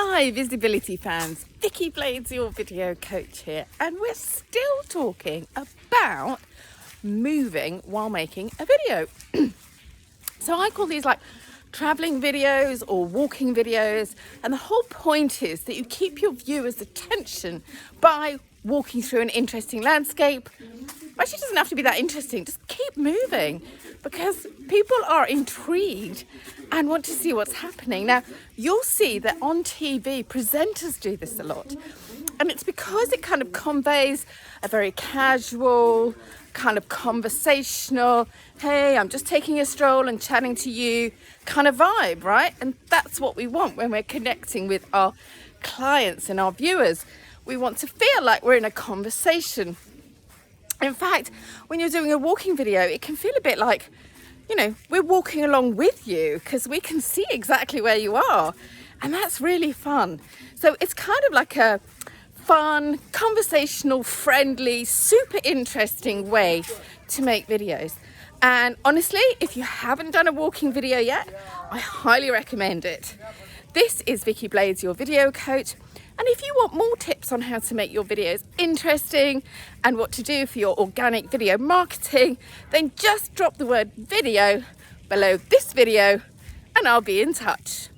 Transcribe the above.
Hi visibility fans, Vicky Blades, your video coach here, and we're still talking about moving while making a video. So I call these like traveling videos or walking videos, and the whole point is that you keep your viewer's attention by walking through an interesting landscape. Actually, it doesn't have to be that interesting, just keep moving because people are intrigued and want to see what's happening. Now, you'll see that on TV, presenters do this a lot. And it's because it kind of conveys a very casual, kind of conversational, hey, I'm just taking a stroll and chatting to you kind of vibe, right? And that's what we want when we're connecting with our clients and our viewers. We want to feel like we're in a conversation. In fact, when you're doing a walking video, it can feel a bit like, you know, we're walking along with you because we can see exactly where you are. And that's really fun. So it's kind of like a fun, conversational, friendly, super interesting way to make videos. And honestly, if you haven't done a walking video yet, I highly recommend it. This is Vicky Blades, your video coach. And if you want more tips on how to make your videos interesting and what to do for your organic video marketing, then just drop the word video below this video and I'll be in touch.